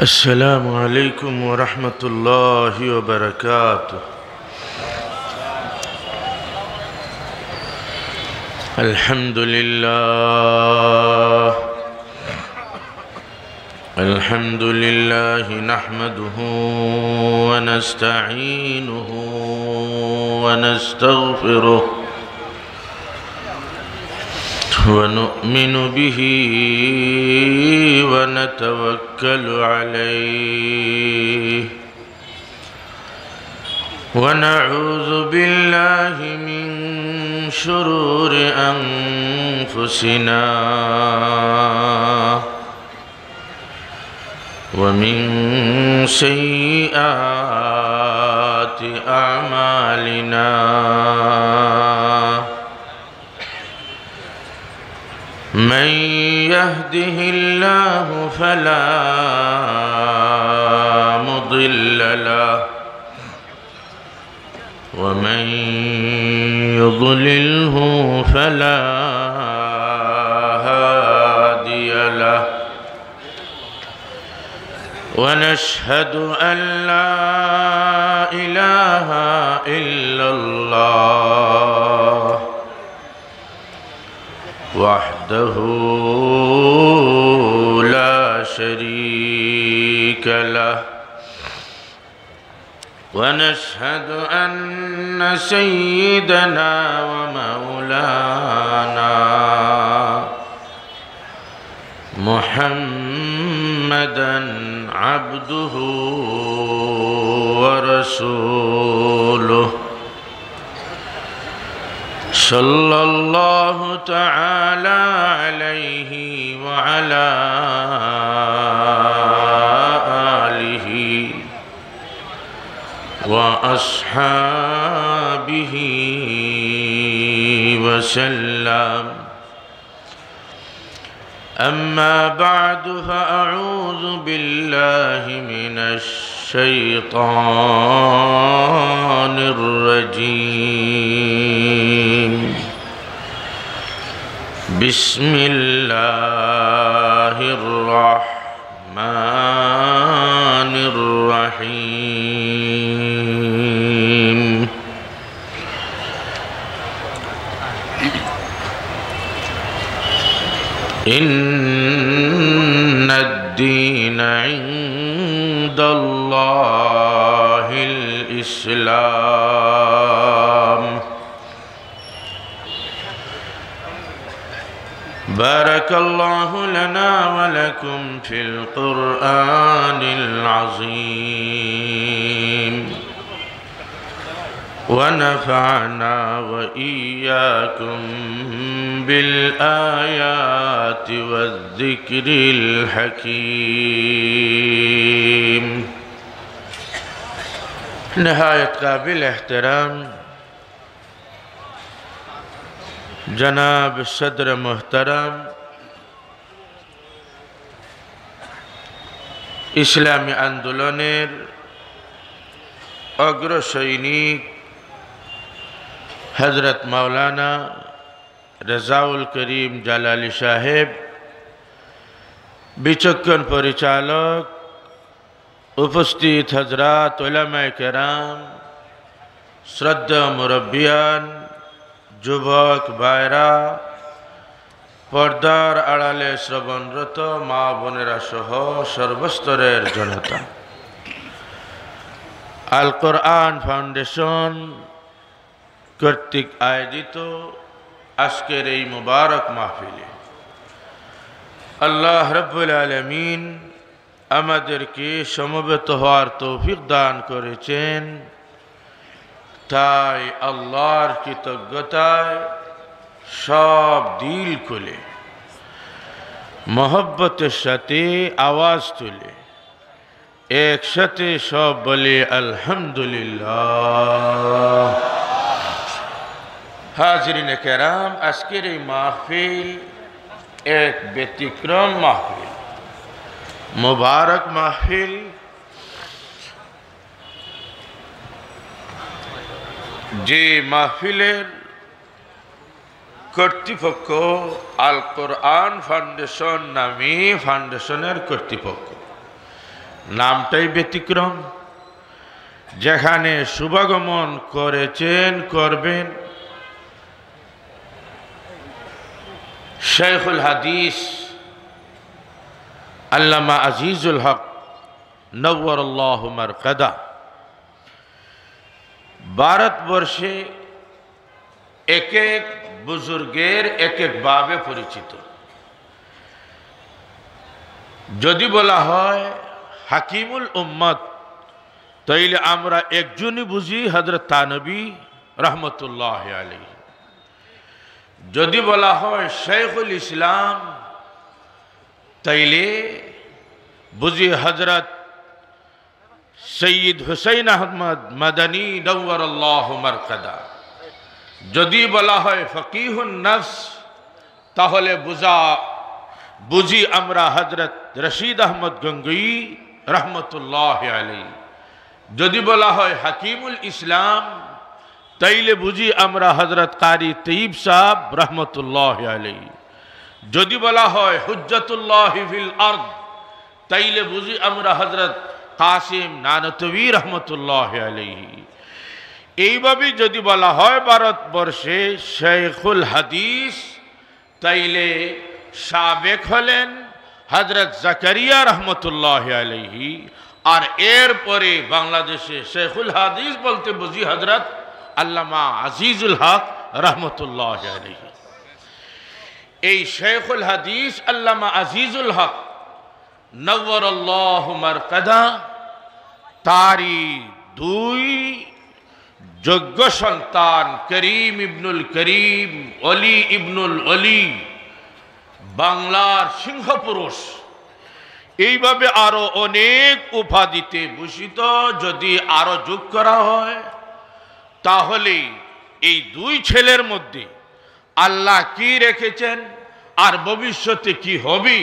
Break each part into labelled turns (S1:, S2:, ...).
S1: अस्सलामु अलैकुम वरहमतुल्लाहि वबरकातुह। अल्हम्दुलिल्लाह नहमदुहु व नस्तईनुहु व नस्तगफिरुह व नु'मिनु बिही व नतवक्कलु अलैहि व नऊज़ु बिल्लाहि मिन शुरूरि अनफुसिना व मिन सय्यिआति अअमालिना। मन यहदिहिल्लाहु फला मुदिल्ल लहु व मन युद्लिल्हु फला हादिय लहु व नशहदु अन ला इलाहा इल्लल्लाह वहदहु ला शरीक लहु व नशहदु अन्न सय्यिदना व मौलाना मुहम्मदन अब्दुहु व रसूलुहु सल्लल्लाहु तआला अलैहि व अला आलिहि व अस्हाबिहि व सल्लम। अम्मा बअद फअऊज़ु बिल्लाहि मिनश शैतानिर रजीम। बिस्मिल्लाहिर रहमानिर रहीम। इन्नद्दीन इंदल्लाहिल इस्लाम। बारकल्लाहु लना व लकुम फिल कुरआनिल अज़ीम व नफ़अना व इय्याकुम बिल आयाति वज़्ज़िक्रिल हकीम। नहायत काबिल एहतराम जनाब सदर मोहतरम इस्लामी आंदोलनेर अग्रसैनिक हजरत मौलाना रज़ाउल करीम जालाली साहेब, विचक्षण परिचालक, उपस्थित हजरात उलमाए केराम, श्रद्धा मुरब्बियान, যুবক ভাইরা, পর্দার আড়ালে শ্রবণরত মা বোনেরা সহ সর্বস্তরের জনতা, আল কোরআন ফাউন্ডেশন কর্তৃক আয়োজিত আজকের এই মুবারক মাহফিলে আল্লাহ রাব্বুল আলামিন আমাদেরকে সমবেত হওয়ার তৌফিক দান করেছেন। তাই আল্লাহর কৃতজ্ঞতায় সব দিল খুলে মহব্বতের সাথে আওয়াজ তুলে একসাথে সব বলে আলহামদুলিল্লাহ। হাজরিনে কেরাম, আজকের এই মাহফিল এক ব্যতিক্রম মাহফিল, মুবারক মাহফিল। যে মাহফিলের কর্তৃপক্ষ আল কোরআন ফাউন্ডেশন নামী ফাউন্ডেশনের কর্তৃপক্ষ, নামটাই ব্যতিক্রম। যেখানে শুভাগমন করেছেন, করবেন শেখুল হাদিস আল্লামা আজিজুল হক নওয়ারাল্লাহু মারকাদা। ভারতবর্ষে এক এক বুজুর্গের এক এক ভাবে পরিচিত। যদি বলা হয় হাকিমুল উম্মত, তাইলে আমরা একজনই বুঝি হযরত থানবী রহমতুল্লাহ আলাইহি। যদি বলা হয় শেখুল ইসলাম, তাইলে বুঝি হযরত সৈয়দ হুসাইন আহমদ মাদানী নওয়ারাল্লাহু মারকাদা। যদি বলা হয় ফকিহুন নফস, তাহলে বুঝি আমরা হযরত রশিদ আহমদ গঙ্গুই রহমতুল্লাহ আলাইহি। যদি বলা হয় হাকিমুল ইসলাম, তাইলে বুঝি আমরা হযরত কারি তৈয়ব সাহেব রহমতুল্লাহ আলাইহি। যদি বলা হয় হুজ্জাতুল্লাহ ফিল আরদ, তাইলে বুঝি আমরা হযরত কাসিম নানতবী রহমতুল্লাহ আলাইহি। এইভাবে যদি বলা হয় ভারতবর্ষে শেখুল হাদিস, তাইলে সাবেক হলেন হযরত জাকারিয়া রহমতুল্লাহ আলাইহি। আর এরপরে বাংলাদেশে শেখুল হাদিস বলতে বুঝি হযরত আল্লামা আজিজুল হক রহমতুল্লাহ আলাইহি। এই শেখুল হাদিস আল্লামা আজিজুল হক নওয়ারাল্লাহু মারকাদা, তারি দুই যোগ্য সন্তান করিম ইবনুল করিম, অলি ইবনুল অলি, বাংলার সিংহপুরুষ। এইভাবে আরো অনেক উপাধিতে ভূষিত। যদি আরো যোগ করা হয়, তাহলে এই দুই ছেলের মধ্যে আল্লাহ কি রেখেছেন আর ভবিষ্যতে কি হবে,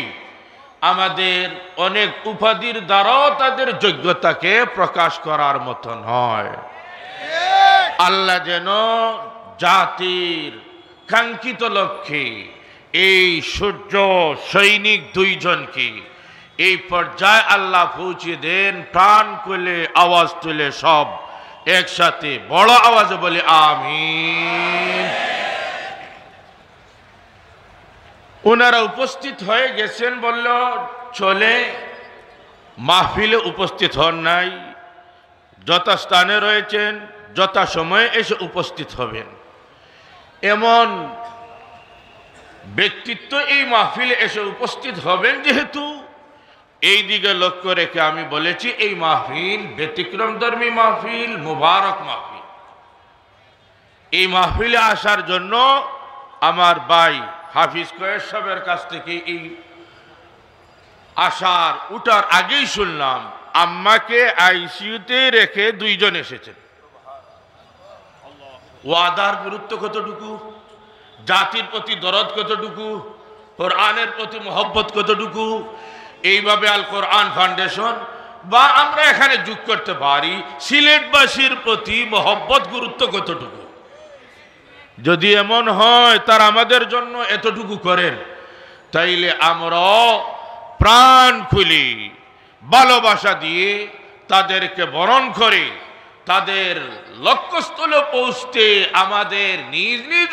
S1: আমাদের অনেক উপাধির দ্বারাও তাদের যোগ্যতাকে প্রকাশ করার মতো নয়। আল্লাহ যেন জাতির কাঙ্ক্ষিত লক্ষ্যে এই সূর্য সৈনিক দুইজনকে এই পর্যায়ে আল্লাহ পৌঁছে দেন। প্রাণ খুলে আওয়াজ তুলে সব একসাথে বড় আওয়াজে বলে আমিন। ওনারা উপস্থিত হয়ে গেছেন বলল চলে, মাহফিলে উপস্থিত হন নাই। যথাস্থানে রয়েছেন, যথা সময়ে এসে উপস্থিত হবেন। এমন ব্যক্তিত্ব এই মাহফিলে এসে উপস্থিত হবেন যেহেতু, এই দিকে লক্ষ্য রেখে আমি বলেছি এই মাহফিল ব্যতিক্রমধর্মী মাহফিল, মুবারক মাহফিল। এই মাহফিলে আসার জন্য আমার ভাই হাফিজ কয়েস সাহেবের কাছ থেকে এই আসার উঠার আগেই শুনলাম আম্মাকে আইসিইউতে রেখে দুইজন এসেছেন। ওয়াদার গুরুত্ব কতটুকু, জাতির প্রতি দরদ কতটুকু, কোরআনের প্রতি মহব্বত কতটুকু, এইভাবে আল কোরআন ফাউন্ডেশন বা আমরা এখানে যোগ করতে পারি সিলেটবাসীর প্রতি মহব্বত গুরুত্ব কতটুকু। যদি এমন হয় তার আমাদের জন্য এতটুকু করেন, তাইলে আমরাও প্রাণ খুলে ভালোবাসা দিয়ে তাদেরকে বরণ করে তাদের লক্ষ্যস্থলে পৌঁছতে আমাদের নিজ নিজ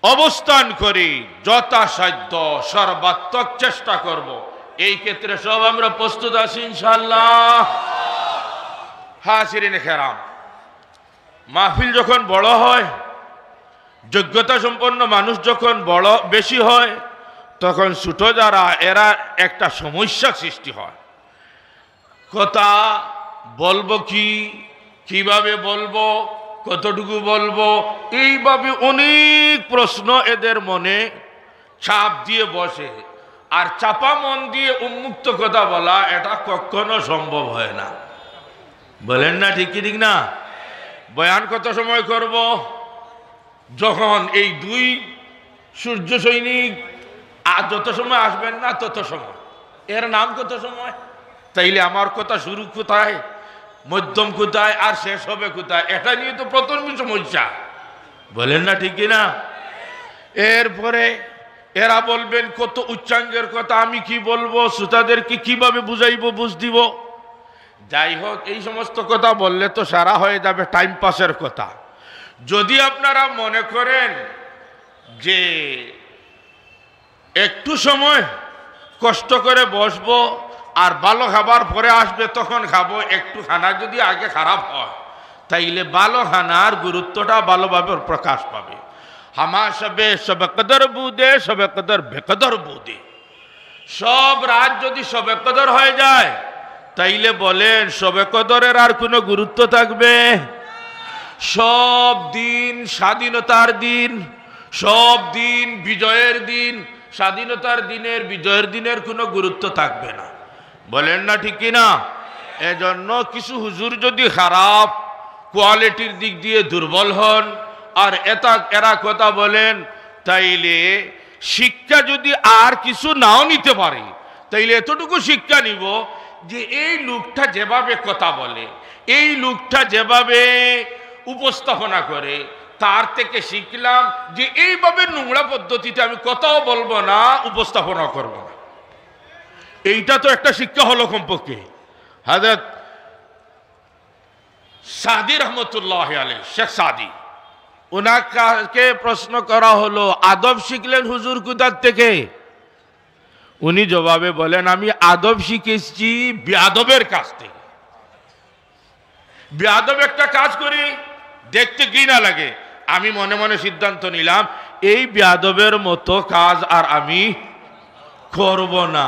S1: অবস্থান করে যথাসাধ্য সর্বাত্মক চেষ্টা করব। এই ক্ষেত্রে সব আমরা প্রস্তুত আছি ইনশাআল্লাহ। হাজিরিন কেরাম, মাহফিল যখন বড় হয়, যোগ্যতা সম্পন্ন মানুষ যখন বেশি হয়, তখন ছোট যারা এরা একটা সমস্যা সৃষ্টি হয়। কথা বলবো কিভাবে বলবো, কতটুকু বলবো, এইভাবে অনেক প্রশ্ন এদের মনে চাপ দিয়ে বসে। আর চাপা মন দিয়ে উন্মুক্ত কথা বলা এটা কখনো সম্ভব হয় না। বলেন না ঠিক না? বয়ান কত সময় করব? যখন এই দুই সূর্য সৈনিক আর যত সময় আসবেন না তত সময়। এর নাম কত সময়? তাইলে আমার কথা শুরু কোথায়, মধ্যম কোথায়, আর শেষ হবে কোথায়, এটা নিয়ে তো প্রথম সমস্যা। বলেন না ঠিক না? এরপরে এরা বলবেন কত উচ্চাঙ্গের কথা, আমি কি বলবো, শ্রোতাদেরকে কিভাবে বুঝাইবো, বুঝ দিব। যাই হোক, এই সমস্ত কথা বললে তো সারা হয়ে যাবে টাইম পাসের কথা। যদি আপনারা মনে করেন যে একটু সময় কষ্ট করে বসবো আর ভালো খাবার পরে আসবে তখন খাবো, একটু খানা যদি আগে খারাপ হয় তাইলে ভালো খানার গুরুত্বটা ভালোভাবে প্রকাশ পাবে। হামা সবে সবে কদর বুদে, সবে কদর বেকদর বুদে। সব রাত যদি সবে কদর হয়ে যায় তাইলে বলেন সবে কদরের আর কোনো গুরুত্ব থাকবে? সব দিন স্বাধীনতার দিন, সব দিন বিজয়ের দিন, স্বাধীনতার দিনের বিজয়ের দিনের কোনো গুরুত্ব থাকবে না, বলেন না ঠিক কিনা? এজন্য কিছু হুজুর যদি খারাপ কোয়ালিটির দিক দিয়ে দুর্বল হন আর এরা কথা বলেন, তাইলে শিক্ষা যদি আর কিছু নাও নিতে পারে তাইলে এতটুকু শিক্ষা নিব যে এই লোকটা যেভাবে কথা বলে, এই লোকটা যেভাবে উপস্থাপনা করে, তার থেকে শিখলাম যে এইভাবে নোংরা পদ্ধতিতে আমি কথাও বলবো না, উপস্থাপনা করব না। এইটা তো একটা শিক্ষা হলো কমপক্ষে। হযরত সাদি রহমতুল্লাহ আলাইহি, শেখ সাদি, ওনাকে প্রশ্ন করা হলো আদব শিখলেন হুজুর কোথার থেকে? উনি জবাবে বলেন আমি আদব শিখেছি বেয়াদবের কাছ থেকে। বেয়াদব একটা কাজ করি, দেখতে কি না লাগে, আমি মনে মনে সিদ্ধান্ত নিলাম এই বেয়াদবের মতো কাজ আর আমি করব না।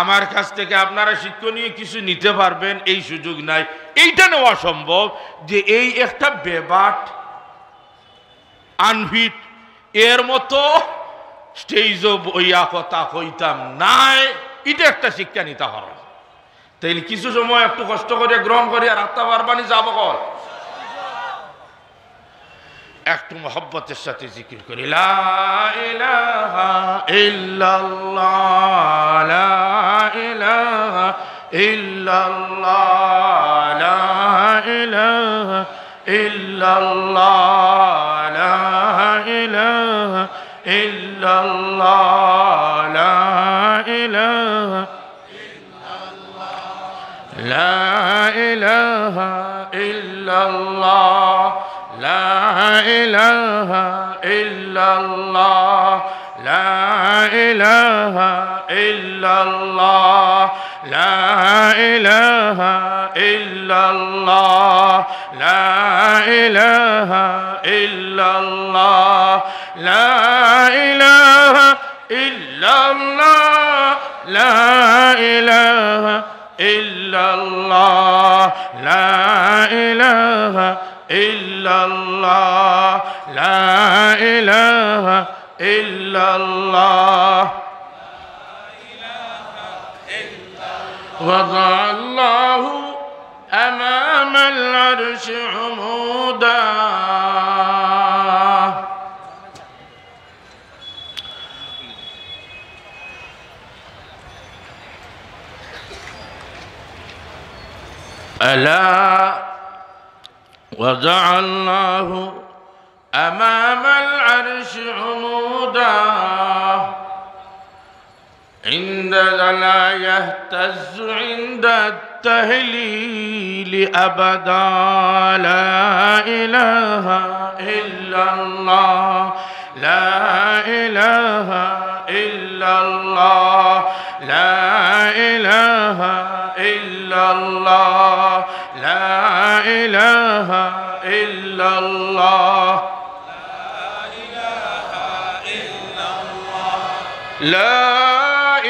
S1: আমার কাছ থেকে আপনারা শিক্ষণীয় কিছু নিতে পারবেন এই সুযোগ নাই। এইটা নেওয়া সম্ভব যে এই একটা বেবাট আনফিট এর মতো স্টেজও বইয়া কথা কইতাম নাই, এটা একটা শিক্ষা নিতে হবে। তাইলে কিছু সময় একটু কষ্ট করে গ্রহণ করি আর আত্মা বারবানি যাব কর, একটু মহব্বতের সাথে জিকির করি লা ইলাহা ইল্লাল্লাহ, লা ইলাহা ইল্লাল্লাহ, লা ইলাহা ইল্লাল্লাহ, লা ইলাহা ইল্লাল্লাহ, লা ইলাহা ইল্লাল্লাহ, লা ইলাহা ইল্লাল্লাহ, লা ইলাহা ইল্লাল্লাহ, লা ইলাহা ইল্লাল্লাহ, লা ইলাহা ইল্লাল্লাহ, লা ইলাহা ইল্লাল্লাহ, লা ইলাহা ইল্লাল্লাহ, লা ইলাহা ইল্লাল্লাহ, লা ইলাহা ইল্লাল্লাহ, লা ইলাহা ইল্লাল্লাহ। وضع الله أمام العرش عمودا ألا وضع الله أمام العرش عمودا عند لا يهتز عند التهليل أبدا لا إله إلا الله لا إله إلا الله لا إله إلا الله لا إله إلا الله لا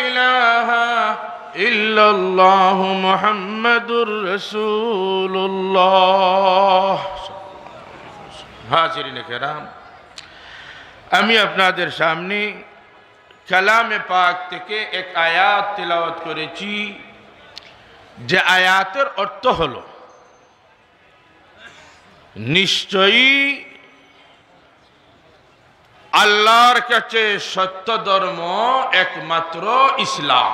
S1: إله إلا الله محمد رسول الله। হাজিরিন কেরাম, আমি আপনাদের সামনে কালামে পাক থেকে এক আয়াত তিলাওয়াত করেছি, যে আয়াতের অর্থ হলো নিশ্চয়ই আল্লাহর কাছে সত্য ধর্ম একমাত্র ইসলাম।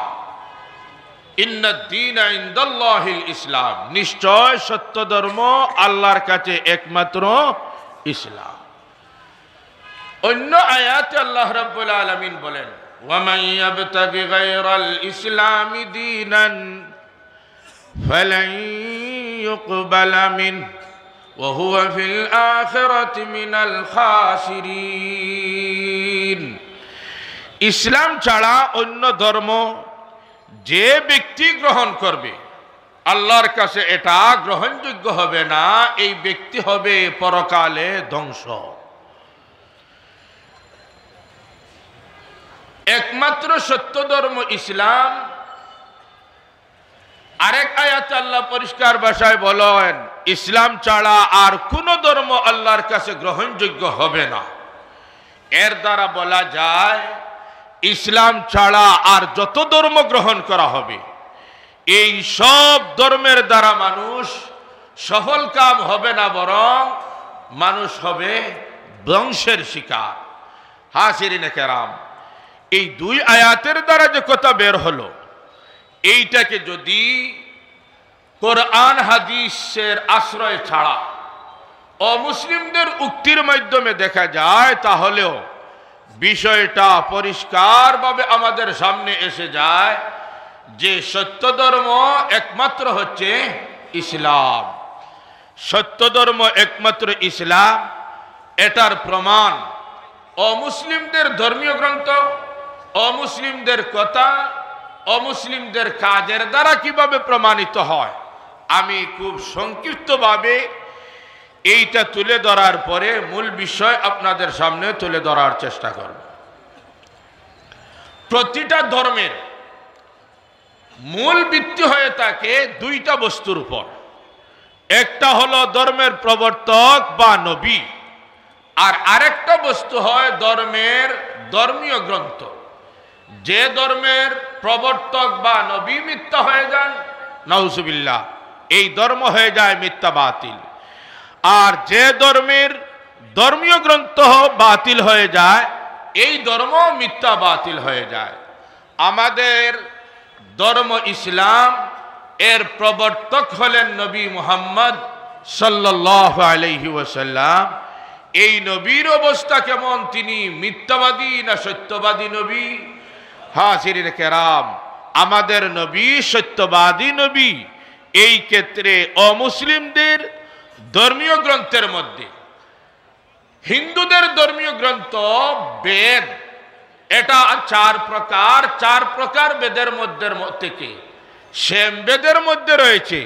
S1: ইন্নাদ-দীনা ইনদাল্লাহিল ইসলাম, নিশ্চয় সত্য ধর্ম আল্লাহর কাছে একমাত্র ইসলাম। অন্য আয়াতে আল্লাহ রাব্বুল আলামিন বলেন, ওয়ামান ইয়াবতাগি গায়রাল ইসলামি দীনান ফালান ইউকবালা মিনহু ওয়া হুয়া ফিল আখিরাতি মিনাল খাসিরিন। ইসলাম ছাড়া অন্য ধর্ম যে ব্যক্তি গ্রহণ করবে আল্লাহর কাছে এটা গ্রহণযোগ্য হবে না, এই ব্যক্তি হবে পরকালে ধ্বংস। একমাত্র সত্য ধর্ম ইসলাম। আরেক আয়াতে আল্লাহ পরিষ্কার ভাষায় বলেন, ইসলাম ছাড়া আর কোন ধর্ম আল্লাহর কাছে গ্রহণযোগ্য হবে না। এর দ্বারা বলা যায় ইসলাম ছাড়া আর যত ধর্ম গ্রহণ করা হবে এই সব ধর্মের দ্বারা মানুষ সফল কাম হবে না, বরং মানুষ হবে ধ্বংসের শিকার। হাজিরিনে কেরাম, এই দুই আয়াতের দ্বারা যে কথা বের হলো, এইটাকে যদি কোরআন হাদিসের আশ্রয় ছাড়া অমুসলিমদের উক্তির মাধ্যমে দেখা যায়, তাহলেও বিষয়টা পরিষ্কারভাবে আমাদের সামনে এসে যায় যে সত্য ধর্ম একমাত্র হচ্ছে ইসলাম। সত্য ধর্ম একমাত্র ইসলাম, এটার প্রমাণ অমুসলিমদের ধর্মীয় গ্রন্থ, অমুসলিমদের কথা, অমুসলিমদের কাজের দ্বারা কিভাবে প্রমাণিত হয়, আমি খুব সংক্ষিপ্তভাবে এইটা তুলে ধরার পরে মূল বিষয় আপনাদের সামনে তুলে ধরার চেষ্টা করব। প্রতিটা ধর্মের মূল ভিত্তি হয়ে থাকে দুইটা বস্তুর উপর। একটা হলো ধর্মের প্রবর্তক বা নবী, আর আরেকটা বস্তু হয় ধর্মের ধর্মীয় গ্রন্থ। যে ধর্মের প্রবর্তক বা নবী মিথ্যা হয়ে যান, নাউজুবিল্লাহ, এই ধর্ম হয়ে যায় মিথ্যা বাতিল। আর যে ধর্মের ধর্মীয় গ্রন্থ বাতিল হয়ে যায়, এই ধর্ম মিথ্যা বাতিল হয়ে যায়। আমাদের ধর্ম ইসলাম, এর প্রবর্তক হলেন নবী মুহাম্মদ সাল্লাল্লাহু আলাইহি ওয়াসাল্লাম। এই নবীর অবস্থা কেমন, তিনি মিথ্যাবাদী না সত্যবাদী নবী? হাজিরিনে কেরাম, আমাদের নবী সত্যবাদী নবী। এই ক্ষেত্রে অমুসলিমদের ধর্মীয় গ্রন্থের মধ্যে হিন্দুদের ধর্মীয় গ্রন্থ বেদ, এটা চার প্রকার বেদের মধ্যে থেকে সেম বেদের মধ্যে রয়েছে,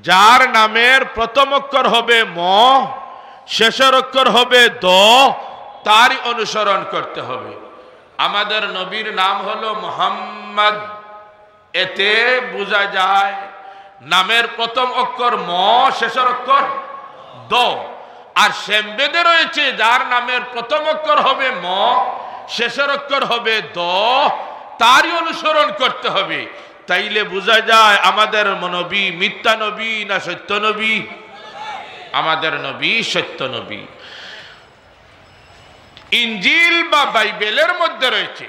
S1: যার নামের প্রথম অক্ষর হবে ম, শেষের অক্ষর হবে দ, তারই অনুসরণ করতে হবে। আমাদের নবীর নাম হলো মুহাম্মদ। এতে বোঝা যায় নামের প্রথম অক্ষর ম, শেষের অক্ষর দ। আর সেম বেদে রয়েছে যার নামের প্রথম অক্ষর হবে ম, শেষের অক্ষর হবে দ, তারই অনুসরণ করতে হবে। তাইলে বোঝা যায় আমাদের নবী মিথ্যা নবী না সত্য নবী? আমাদের নবী সত্য নবী। ইনজিল বা বাইবেলের মধ্যে রয়েছে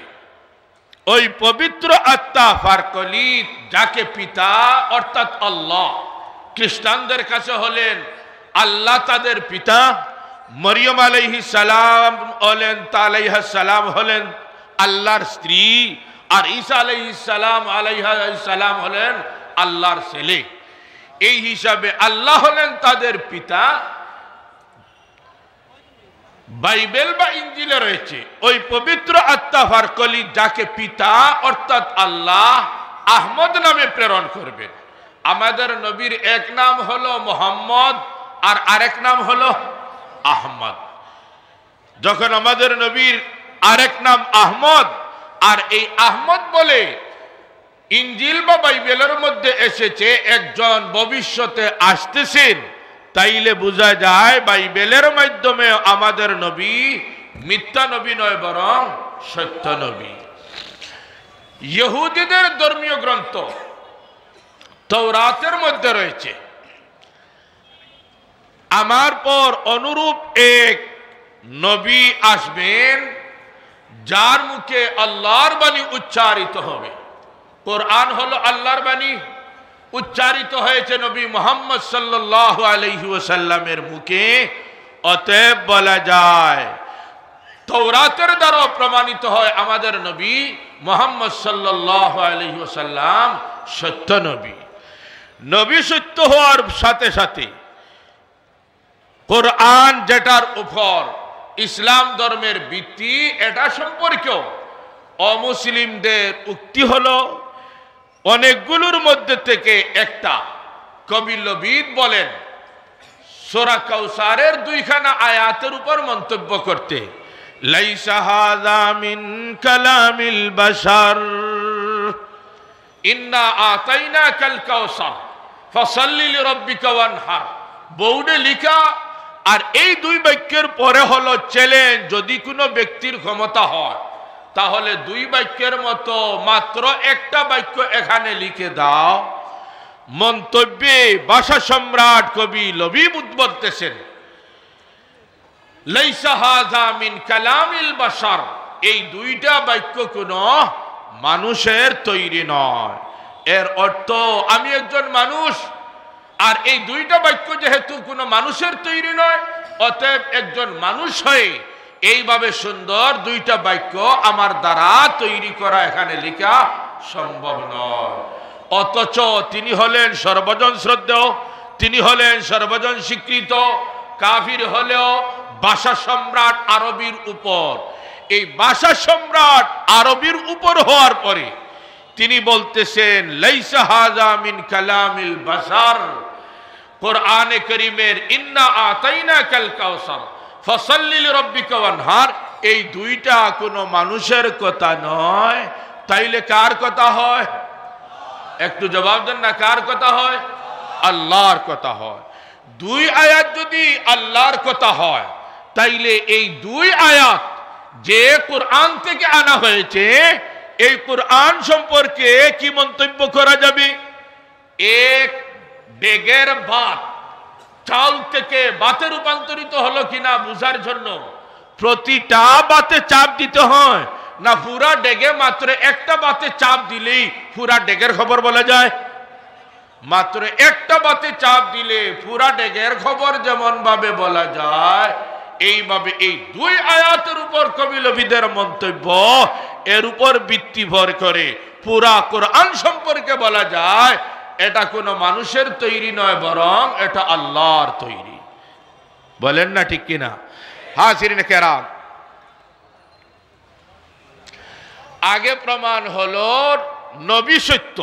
S1: ওই পবিত্র আত্মা ফারকলিত, যাকে পিতা অর্থাৎ আল্লাহ, খ্রিস্টানদের কাছে হলেন আল্লাহ তাদের পিতা, মরিয়ম আলাইহিস সালাম হলেন সালাম হলেন আল্লাহর স্ত্রী, আর ঈসা আলাইহিস সালাম হলেন আল্লাহর ছেলে। এই হিসাবে আল্লাহ হলেন তাদের পিতা। বাইবেল বা ইনজিলে রয়েছে ওই পবিত্র আত্মা ফারকলিত, যাকে পিতা অর্থাৎ আল্লাহ আহমদ নামে প্রেরণ করবেন। আমাদের নবীর এক নাম হলো মুহাম্মদ আর আরেক নাম হলো আহমদ। যখন আমাদের নবীর আরেক নাম আহমদ, আর এই আহমদ বলে ইনজিল বা বাইবেলের মধ্যে এসেছে একজন ভবিষ্যতে আসতেছেন, তাইলে বোঝা যায় বাইবেলের মাধ্যমে আমাদের নবী মিথ্যা নবী নয়, বরং সত্য নবী। ইহুদিদের ধর্মীয় গ্রন্থ তাওরাতের মধ্যে রয়েছে আমার পর অনুরূপ এক নবী আসবেন, যার মুখে আল্লাহর বাণী উচ্চারিত হবে। কোরআন হলো আল্লাহর বাণী, উচ্চারিত হয়েছে নবী মুহাম্মদ সাল্লাল্লাহু আলাইহি ওয়াসাল্লামের মুখে। অতএব বলা যায় তৌরাতের দ্বারা প্রমাণিত হয় আমাদের নবী মুহাম্মদ সাল্লাল্লাহু আলাইহি ওয়াসাল্লাম সত্য নবী। নবী সত্য হওয়ার সাথে সাথে কোরআন যেটার উপর ইসলাম ধর্মের ভিত্তি, এটা সম্পর্কেও অমুসলিমদের উক্তি হলো অনেকগুলোর মধ্যে থেকে একটা। কবি লবিদ বলেন সূরা কাউসারের 2খানা আয়াতের উপর মন্তব্য করতে, লাইসা হাযা মিন কালামিল বাশার ইন্না আতাইনাকাল কাউসার ফাসাল্লি লিরাব্বিকা ওয়ানহার। বোর্ডে লিখা, আর এই 2 বাক্যের পরে হলো চ্যালেঞ্জ। যদি কোনো ব্যক্তির ক্ষমতা হয় তাহলে 2 বাক্যের মতো মাত্র একটা বাক্য এখানে লিখে দাও। মন্তব্যে ভাষা সম্রাট কবি লবিব বলতেছেন, লাইসা হাযা মিন কালামিল বাশার, এই 2টা বাক্য কোনো মানুষের তৈরি নয়। এর অর্থ আমি একজন মানুষ, আর এই 2টা বাক্য যেহেতু কোনো মানুষের তৈরি নয়, অতএব একজন মানুষ হয়ে এইভাবে সুন্দর 2টা বাক্য আমার দ্বারা তৈরি করা এখানে লেখা সম্ভব নয়। অথচ তিনি হলেন সর্বজন শ্রদ্ধেয়, তিনি হলেন সর্বজন স্বীকৃত। কাফির হলেও ভাষা সম্রাট আরবির উপর, এই ভাষা সম্রাট আরবির উপর হওয়ার পরে তিনি বলতেছেন লাইসা হাযা মিন কালামিল বাশার। কোরআনে কারীমের ইন্না আতাইনাকাল কাউসার ফাসাল্লি লিরাব্বিকা ওয়ানহার, এই 2টা কোনো মানুষের কথা নয়। তাইলে কার কথা হয়? একটু জবাব দেন না, কার কথা হয়? আল্লাহর কথা হয়। 2 আয়াত যদি আল্লাহর কথা হয়, তাইলে এই 2 আয়াত যে কোরআন থেকে আনা হয়েছে, এই কোরআন সম্পর্কে কি মন্তব্য করা যাবে? এক ডেগের ভাত চাল থেকে ভাতে রূপান্তরিত হলো কিনা বুঝার জন্য প্রতিটা ভাতে চাপ দিতে হয় না? পুরা ডেগে মাত্র একটা ভাতে চাপ দিলেই পুরা ডেগের খবর বলা যায়? মাত্র একটা ভাতে চাপ দিলে পুরা ডেগের খবর যেমন ভাবে বলা যায়, এইভাবে এই 2 আয়াতের উপর কবি লবিদের মন্তব্য, এর উপর ভিত্তি ভর করে পুরা কোরআন সম্পর্কে বলা যায় এটা কোনো মানুষের তৈরি নয়, বরং এটা আল্লাহর তৈরি। বলেন না ঠিক কিনা? হাজিরিন কেরাম, আগে প্রমাণ হলো নবী সত্য,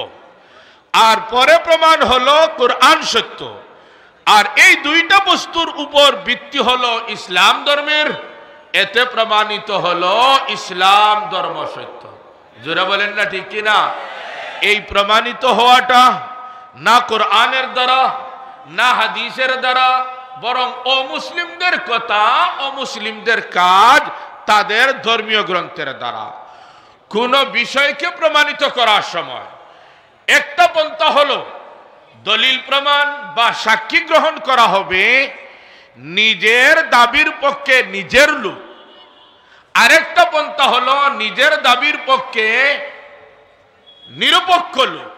S1: আর পরে প্রমাণ হলো কোরআন সত্য। আর এই 2টা বস্তুর উপর ভিত্তি হলো ইসলাম ধর্মের, এতে প্রমাণিত হলো ইসলাম ধর্ম সত্য। জোরে বলেন না ঠিক কিনা? এই প্রমাণিত হওয়াটা না কোরআনের দ্বারা না হাদিসের দ্বারা, বরং অমুসলিমদের কথা, অমুসলিমদের কাজ, তাদের ধর্মীয় গ্রন্থের দ্বারা। কোন বিষয়কে প্রমাণিত করার সময় একটা পন্থা হলো দলিল প্রমাণ বা সাক্ষী গ্রহণ করা হবে নিজের দাবির পক্ষে নিজের লোক, আরেকটা পন্থা হলো নিজের দাবির পক্ষে নিরপেক্ষ লোক,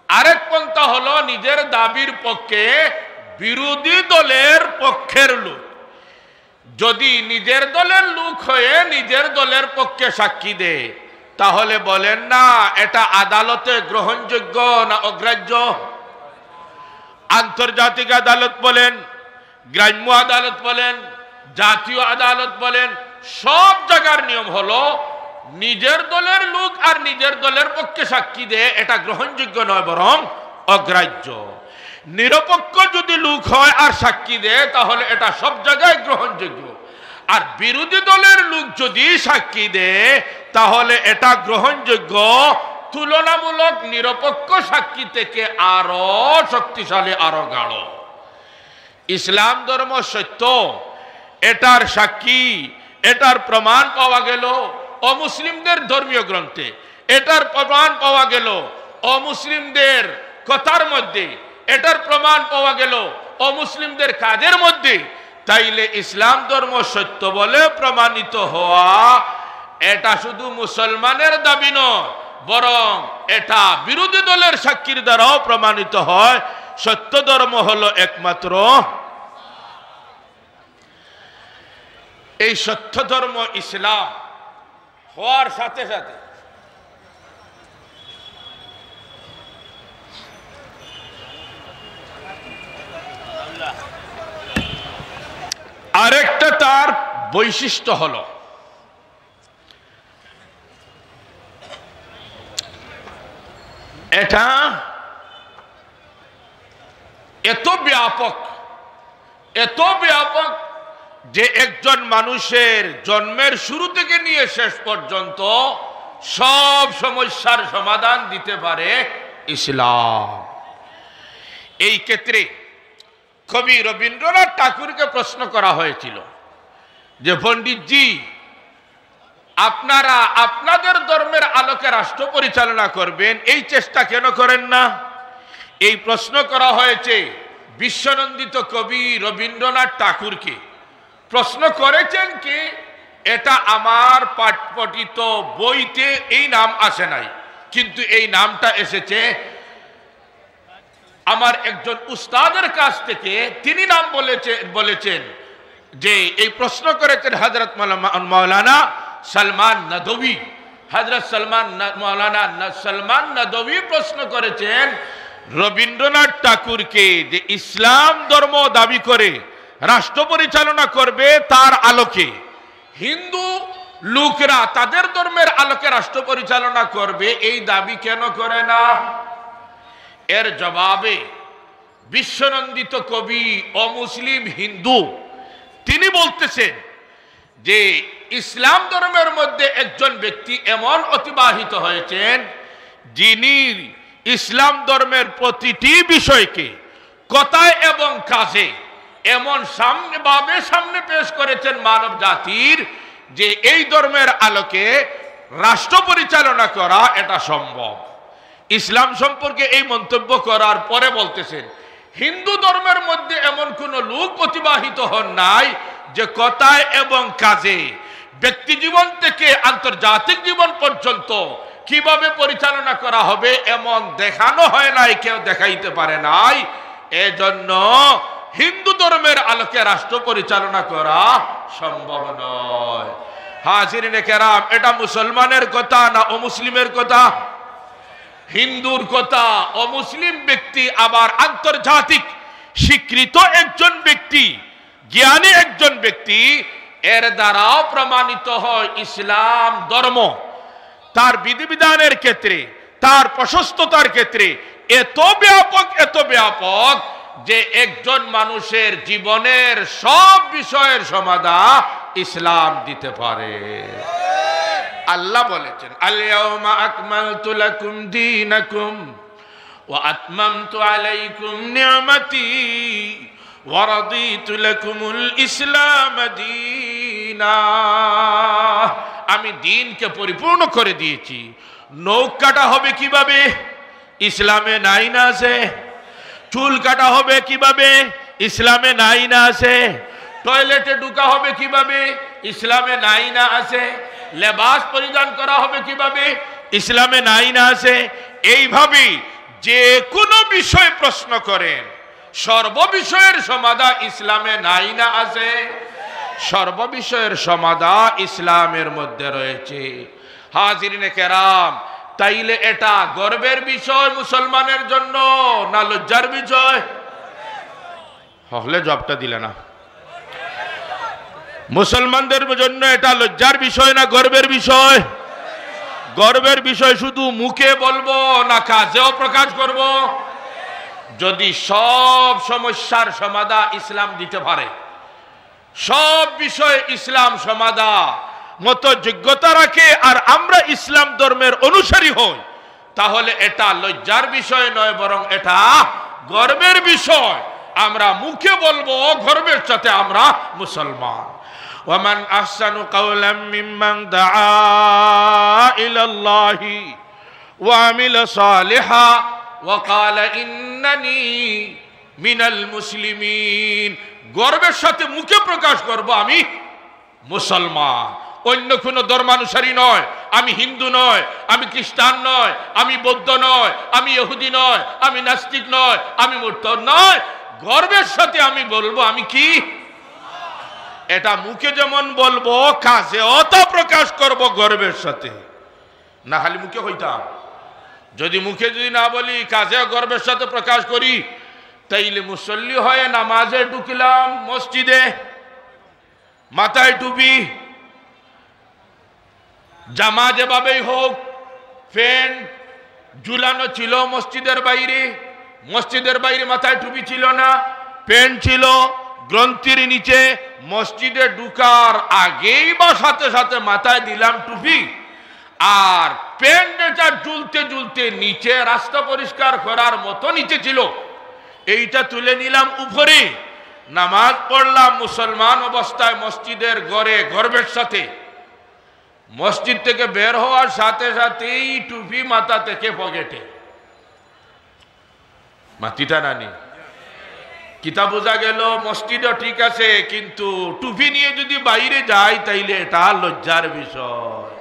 S1: আরেক পন্থা হলো নিজের দাবির পক্ষে বিরোধী দলের পক্ষের লোক। যদি নিজের দলের লোক হয়ে নিজের দলের পক্ষে সাক্ষী দেয়, তাহলে বলেন না এটা আদালতে গ্রহণযোগ্য না অগ্রাহ্য? আন্তর্জাতিক আদালত বলেন, গ্রাম্য আদালত বলেন, জাতীয় আদালত বলেন, সব জায়গার নিয়ম হলো নিজের দলের লোক আর নিজের দলের পক্ষে সাক্ষী দেয়, এটা গ্রহণযোগ্য নয় বরং অগ্রাহ্য। নিরপেক্ষ যদি লোক হয় আর সাক্ষী দেয়, তাহলে এটা সব জায়গায় গ্রহণযোগ্য। আর বিরোধী দলের লোক যদি সাক্ষী দেয়, তাহলে এটা গ্রহণযোগ্য তুলনামূলক নিরপেক্ষ সাক্ষী থেকে আরো শক্তিশালী, আরো গাঢ়। ইসলাম ধর্ম সত্য, এটার সাক্ষী, এটার প্রমাণ পাওয়া গেল অমুসলিমদের ধর্মীয় গ্রন্থে, এটার প্রমাণ পাওয়া গেল অমুসলিমদের কথার মধ্যে, এটার প্রমাণ পাওয়া গেল অমুসলিমদের কাজের মধ্যে। তাইলে ইসলাম ধর্ম সত্য বলে প্রমাণিত হওয়া এটা শুধু মুসলমানের দাবি নয়, বরং এটা বিরোধী দলের সাক্ষীর দ্বারাও প্রমাণিত হয়। সত্য ধর্ম হলো একমাত্র। এই সত্য ধর্ম ইসলাম হওয়ার সাথে সাথে আরেকটা তার বৈশিষ্ট্য হলো এটা এত ব্যাপক যে একজন মানুষের জন্মের শুরু থেকে নিয়ে শেষ পর্যন্ত সব সমস্যার সমাধান দিতে পারে ইসলাম। এই ক্ষেত্রে কবি রবীন্দ্রনাথ ঠাকুরকে প্রশ্ন করা হয়েছিল যে পণ্ডিতজি, আপনারা আপনাদের ধর্মের আলোকে রাষ্ট্র পরিচালনা করবেন, এই চেষ্টা কেন করেন না? এই প্রশ্ন করা হয়েছে বিশ্বনন্দিত কবি রবীন্দ্রনাথ ঠাকুরকে। প্রশ্ন করেছেন কি, এটা আমার পাঠ্যপঠিত বইতে এই নাম আসে নাই, কিন্তু এই নামটা এসেছে আমার একজন উস্তাদের কাছ থেকে। তিনি নাম বলেছেন যে এই প্রশ্ন করেছেন হযরত মাওলানা সলমান নদভী। হযরত মাওলানা সলমান নদভী প্রশ্ন করেছেন রবীন্দ্রনাথ ঠাকুরকে যে ইসলাম ধর্ম দাবি করে রাষ্ট্র পরিচালনা করবে, তার আলোকে হিন্দু লোকরা তাদের ধর্মের আলোকে রাষ্ট্র পরিচালনা করবে, এই দাবি কেন করে না? এর জবাবে বিশ্বনন্দিত কবি অমুসলিম হিন্দু তিনি বলতেছেন যে ইসলাম ধর্মের মধ্যে একজন ব্যক্তি এমন অতিবাহিত হয়েছেন যিনি ইসলাম ধর্মের প্রতিটি বিষয়কে কথায় এবং কাজে এমন সামনে পেশ করেছেন মানব জাতির যে এই ধর্মের আলোকে রাষ্ট্র পরিচালনা করা এটা সম্ভব। ইসলাম সম্পর্কে এই মন্তব্য করার পরে বলতেছেন হিন্দু ধর্মের মধ্যে এমন কোন লোক অতিবাহিত হন নাই যে কথায় এবং কাজে ব্যক্তি জীবন থেকে আন্তর্জাতিক জীবন পর্যন্ত কিভাবে পরিচালনা করা হবে এমন দেখানো হয় নাই, কেউ দেখাইতে পারে নাই। এজন্য হিন্দু ধর্মের আলোকে রাষ্ট্র পরিচালনা করা সম্ভব নয়। হাজিরিনে কেরাম, এটা মুসলমানের কথা না অমুসলিমের কথা? হিন্দুর কথা। অমুসলিম ব্যক্তি আবার আন্তর্জাতিক স্বীকৃত একজন ব্যক্তি, জ্ঞানী একজন ব্যক্তি, এর দ্বারাও প্রমাণিত হয় ইসলাম ধর্ম তার বিধিবিধানের ক্ষেত্রে, তার প্রশস্ততার ক্ষেত্রে এত ব্যাপক যে একজন মানুষের জীবনের সব বিষয়ের সমাধান ইসলাম দিতে পারে। আল্লাহ বলেছেন আল-ইয়াওমা আকমালতু লাকুম দীনাকুম ওয়া আতমামতু আলাইকুম নি'মাতি ওয়া রাদিতু লাকুমুল ইসলাম দীনা। আমি দ্বীনকে পরিপূর্ণ করে দিয়েছি। নখ কাটা হবে কিভাবে? ইসলামে নাই না আছে। চুল কাটা হবে কিভাবে? ইসলামে নাই না আছে। টয়লেটে ঢুকা হবে কিভাবে? ইসলামে নাই না আছে। লেবাস পরিধান করা হবে কিভাবে? ইসলামে নাই না আছে। এইভাবে যে কোনো বিষয় প্রশ্ন করেন, সর্ববিষয়ের সমাধান ইসলামে নাই না আছে। সর্ববিষয়ের সমাধান ইসলামের মধ্যে রয়েছে। হাজিরিনে কেরাম, তাইলে এটা গর্বের বিষয় মুসলমানের জন্য না লজ্জার বিষয়? হলে জবাবটা দিলে না। মুসলমানদের জন্য এটা লজ্জার বিষয় না গর্বের বিষয়? গর্বের বিষয়। শুধু মুখে বলবো না কাজেও প্রকাশ করব? যদি সব সমস্যার সমাধান ইসলাম দিতে পারে, সব বিষয়ে ইসলাম সমাধান মতো যোগ্যতা রাখে, আর আমরা ইসলাম ধর্মের অনুসারী হই, তাহলে এটা লজ্জার বিষয় নয়, বরং এটা গর্বের বিষয়। আমরা মুখে বলবো গর্বের সাথে আমরা মুসলমান। ওয়ামান আহসানু কাওলাম মিম্মান দাআ ইলাল্লাহি ওয়া আমিলা সালিহা ওয়া ক্বালা ইন্নানি মিনাল মুসলিমিন। গর্বের সাথে মুখে প্রকাশ করব আমি মুসলমান, অন্য কোনো ধর্মানুসারী নয়, আমি হিন্দু নয়, আমি খ্রিস্টান নয়, আমি বৌদ্ধ নয়, আমি ইহুদি নয়, আমি নাস্তিক নয়, আমি মুরতাদ নয়। গর্বের সাথে আমি বলবো আমি কি? এটা মুখে যেমন বলবো কাজেও তা প্রকাশ করব গর্বের সাথে। না খালি মুখে হইতাম, যদি মুখে যদি না বলি কাজে গর্বের সাথে প্রকাশ করি, তাইলে মুসল্লি হয়ে নামাজে ঢুকলাম মসজিদে, মাথায় টুপি, জামা যেভাবেই হোক, প্যান্ট ঝুলানো ছিল মসজিদের বাইরে, মসজিদের বাইরে মাথায় টুপি ছিল না, প্যান্ট ছিল গ্রন্থির নিচে, মসজিদে ঢুকার আগেই বা সাথে সাথে মাথায় দিলাম টুপি, আর প্যান্টটা ঝুলতে ঝুলতে নিচে রাস্তা পরিষ্কার করার মতো নিচে ছিল, এইটা তুলে নিলাম উপরে, নামাজ পড়লাম মুসলমান অবস্থায় মসজিদের ঘরে গর্বের সাথে। মসজিদ থেকে বের হওয়ার সাথে সাথেই টুপি মাথা থেকে পকেটে, মাটিটা নানি কিতাব বোঝা গেল মসজিদও ঠিক আছে, কিন্তু টুপি নিয়ে যদি বাইরে যাই তাইলে এটা লজ্জার বিষয়।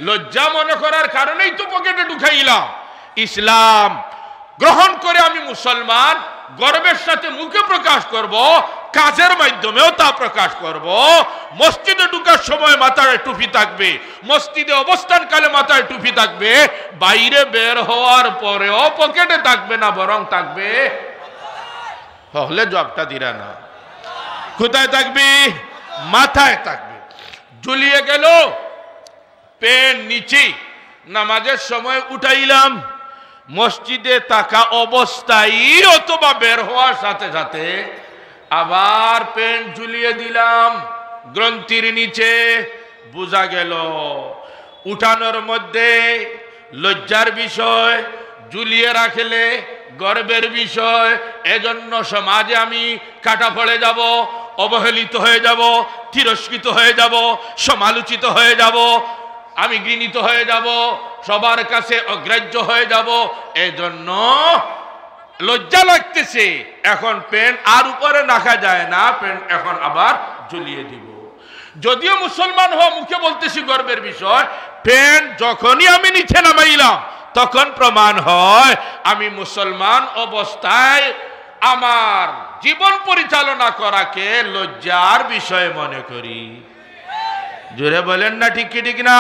S1: লজ্জা মনে করার কারণেই তো পকেটে ঢুকাইলাম। ইসলাম গ্রহণ করে আমি মুসলমান, গর্বের সাথে মুখে প্রকাশ করব, কাজের মাধ্যমেও তা প্রকাশ করব। মসজিদে ঢুকার সময় মাথায় টুপি থাকবে, মসজিদে অবস্থানকালে মাথায় টুপি থাকবে, বাইরে বের হওয়ার পরেও পকেটে থাকবে না, বরং থাকবে, হলে জবটা দিরা না, কোথায় থাকবে? মাথায় থাকবে। ঝুলিয়ে গেল পেন নিচে, নামাজের সময় উঠাইলাম, মসজিদে থাকা অবস্থায় অথবা বের হওয়ার সাথে সাথে আবার পেন ঝুলিয়ে দিলাম গ্রন্থির নিচে। বোঝা গেল উঠানোর মধ্যে লজ্জার বিষয়, ঝুলিয়ে রাখলে গর্বের বিষয়। এজন্য সমাজে আমি কাটা পড়ে যাব, অবহেলিত হয়ে যাব, তিরস্কৃত হয়ে যাব, সমালোচিত হয়ে যাব, আমি ঘৃণিত হয়ে যাব, সবার কাছে অগ্রাহ্য হয়ে যাব। এজন্য লজ্জা লাগতেছে, এখন পেন আর উপরে রাখা যায় না, পেন এখন আবার ঝুলিয়ে দিব। যদিও মুসলমান হওয়া মুখে বলতেছি গর্বের বিষয়, পেন যখনই আমি নিচে নামাইলাম তখন প্রমাণ হয় আমি মুসলমান অবস্থায় আমার জীবন পরিচালনা করাকে লজ্জার বিষয় মনে করি। জোরে বলেন না ঠিক কি ঠিক না?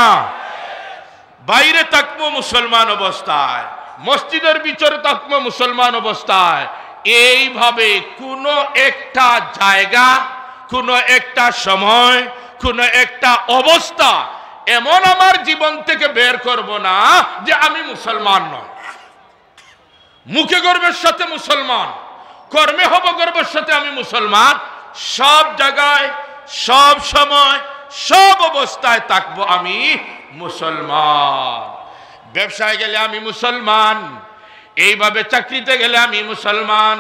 S1: বাইরে থাকবো মুসলমান অবস্থায়, মসজিদের ভিতরে থাকবো মুসলমান অবস্থায়। এইভাবে কোনো একটা জায়গা, কোনো একটা সময়, কোনো একটা অবস্থা এমন আমার জীবন থেকে বের করব না যে আমি মুসলমান নয়। মুখে গর্বের সাথে মুসলমান, কর্মে হব গর্বের সাথে আমি মুসলমান। সব জায়গায়, সব সময়, সব অবস্থায় থাকবো আমি মুসলমান। ব্যবসায় গেলে আমি মুসলমান, এইভাবে চাকরিতে গেলে আমি মুসলমান,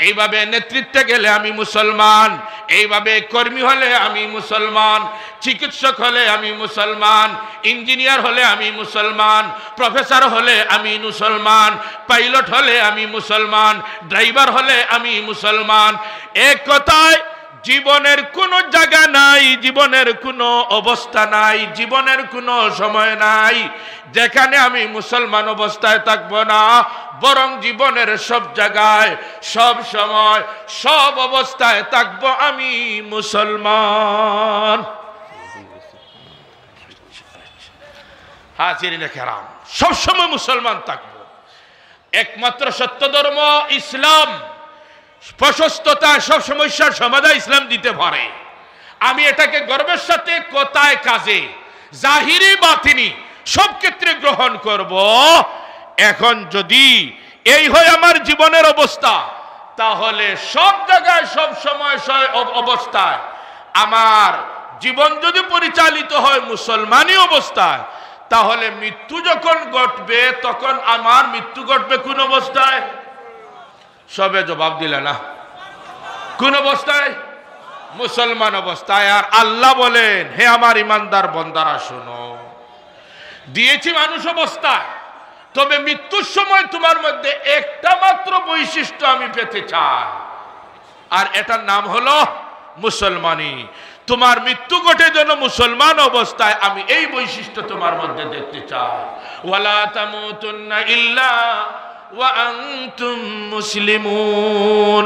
S1: এইভাবে নেতৃত্বে গেলে আমি মুসলমান, এইভাবে কর্মী হলে আমি মুসলমান, চিকিৎসক হলে আমি মুসলমান, ইঞ্জিনিয়ার হলে আমি মুসলমান, প্রফেসর হলে আমি মুসলমান, পাইলট হলে আমি মুসলমান, ড্রাইভার হলে আমি মুসলমান। এক কথায় জীবনের কোনো জায়গা নাই, জীবনের কোনো অবস্থা নাই, জীবনের কোনো সময় নাই যেখানে আমি মুসলমান অবস্থায় থাকব না, বরং জীবনের সব জায়গায়, সব সময়, সব অবস্থায় থাকব আমি মুসলমান। হাজিরিনে কেরাম, সবসময় মুসলমান থাকব। একমাত্র সত্য ধর্ম ইসলাম, প্রশস্ততা, সব সমস্যার সমাধান ইসলাম দিতে পারে। আমি এটাকে গর্বের সাথে কথায় কাজে, জাহিরি বাতিনি সব ক্ষেত্রে গ্রহণ করব। এখন যদি এই হয় আমার জীবনের অবস্থা, তাহলে সব জায়গায়, সব সময়, সব অবস্থায় আমার জীবন যদি পরিচালিত হয় মুসলমানি অবস্থায়, তাহলে মৃত্যু যখন ঘটবে তখন আমার মৃত্যু ঘটবে কোন অবস্থায়? সবে জবাব দিলে না। কোন অবস্থায়? মুসলমান অবস্থায়। আর আল্লাহ বলেন, হে আমার ইমানদার বান্দারা শোনো, দিয়েছি মানুষ অবস্থায়, তবে মৃত্যুর সময় তোমার মধ্যে একটা মাত্র বৈশিষ্ট্য আমি পেতে চাই, আর এটার নাম হলো মুসলমানি। তোমার মৃত্যু ঘটে যেন মুসলমান অবস্থায়, আমি এই বৈশিষ্ট্য তোমার মধ্যে দেখতে চাই। ওয়ালা তামুতুন্না ইল্লা ওয়া আনতুম মুসলিমুন।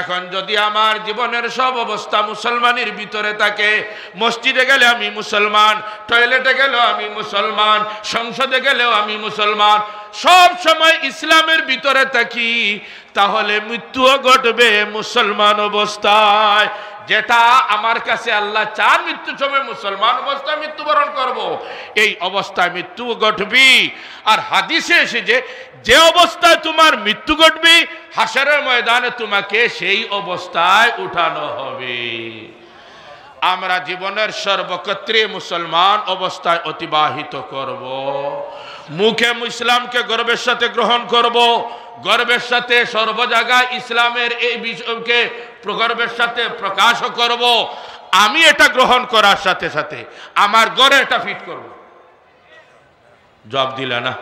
S1: এখন যদি আমার জীবনের সব অবস্থা মুসলমানের ভিতরে থাকে, মসজিদে গেলে আমি মুসলমান, টয়লেটে গেলেও আমি মুসলমান, সংসদে গেলেও আমি মুসলমান, সব সময় ইসলামের ভিতরে থাকি, তাহলে মৃত্যুও ঘটবে মুসলমান অবস্থায়। যেটা আমার কাছে আল্লাহ চান মৃত্যুর সময় মুসলমান অবস্থায় মৃত্যুবরণ করব, এই অবস্থায় মৃত্যু ঘটবি। আর হাদিসে এসেছে যে অবস্থায় তোমার মৃত্যু ঘটবে, হাসরের ময়দানে তোমাকে সেই অবস্থায় উঠানো হবে। আমরা জীবনের সর্বক্ষেত্রে মুসলমান অবস্থায় অতিবাহিত করব। মুখে ইসলামকে গর্বের সাথে গ্রহণ করব, গর্বের সাথে সর্ব জায়গায় ইসলামের এই বিষয়কে গর্বের সাথে প্রকাশ করব। আমি এটা গ্রহণ করার সাথে সাথে আমার ঘরে এটা ফিট করব। জবাব দিলে না?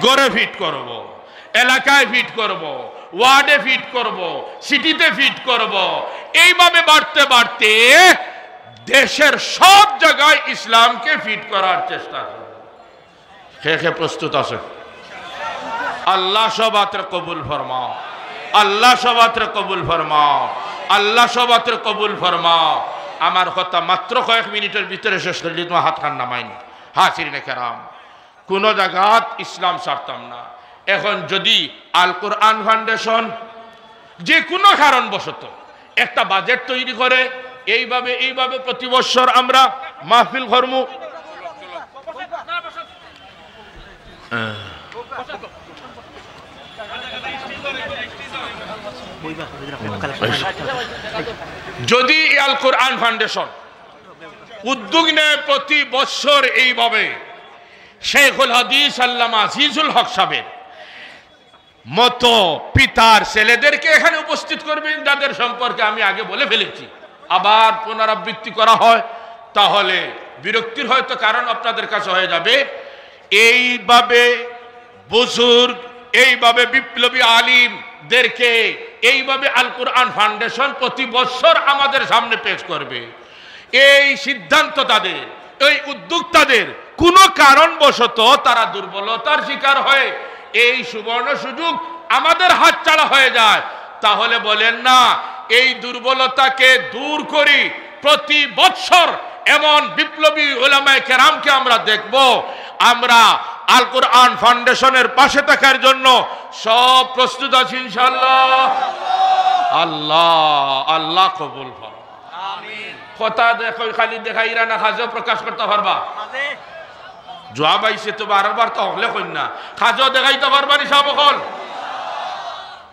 S1: ঘরে ফিট করব, এলাকায় ফিট করব, ওয়ার্ডে ফিট করব, সিটিতে ফিট করব। এইভাবে বাড়তে বাড়তে দেশের সব জায়গায় ইসলামকে ফিট করার চেষ্টা করব। কে প্রস্তুত আছে? আল্লাহ সবাত্রে কবুল ফরমাও, আল্লাহ সবাত্রে কবুল ফরমাও, আল্লাহ সবাত্রে কবুল ফরমাও। আমার কথা মাত্র কয়েক মিনিটের ভিতরে শেষ করলি, তোমার হাত খান নামাইনি। হাসিরিনে কেরাম, কোন জায়গাত ইসলাম ছাড়তাম না। এখন যদি আল কোরআন ফাউন্ডেশন যে কোনো কারণবশত একটা বাজেট তৈরি করে, এইভাবে প্রতি বছর আমরা মাহফিল করব, যদি আল কোরআন ফাউন্ডেশন উদ্যোগ নেয় প্রতি বছর এইভাবে, শেখুল হাদিস আল্লামা আজিজুল হক সাহেবের মতো পিতার ছেলেদেরকে এখানে উপস্থিত করবেন, যাদের সম্পর্কে আমি আগে বলে ফেলেছি, আবার পুনরাবৃত্তি করা হয়, তাহলে বিরক্তির হয়তো কারণ আপনাদের কাছে হয়ে যাবে। এইভাবে বুজুর্গ, এইভাবে বিপ্লবী আলিমদেরকে এইভাবে আল কোরআন ফাউন্ডেশন প্রতি বছর আমাদের সামনে পেশ করবে। এই সিদ্ধান্ত তাদের, এই উদ্যোগ তাদের, কোনো কারণবশত তারা দুর্বলতার শিকার হয়ে এই সুবর্ণ সুযোগ আমাদের হাতছাড়া হয়ে যায়, তাহলে বলেন না এই দুর্বলতাকে দূর করি, প্রতি বছর এমন বিপ্লবী উলামায়ে কেরামকে আমরা দেখব। আমরা আল কোরআন ফাউন্ডেশনের পাশে থাকার জন্য সব প্রস্তুত আছি ইনশাআল্লাহ। আল্লাহ আল্লাহ কবুল করুন, আমিন। কথা দেখো খালি দেখাইরা না, কাজও প্রকাশ করতে পারবা? জবাব আইছে তো বারবার তো হলে কই না, কাজও দেখাইতে পারবা নি সব হল।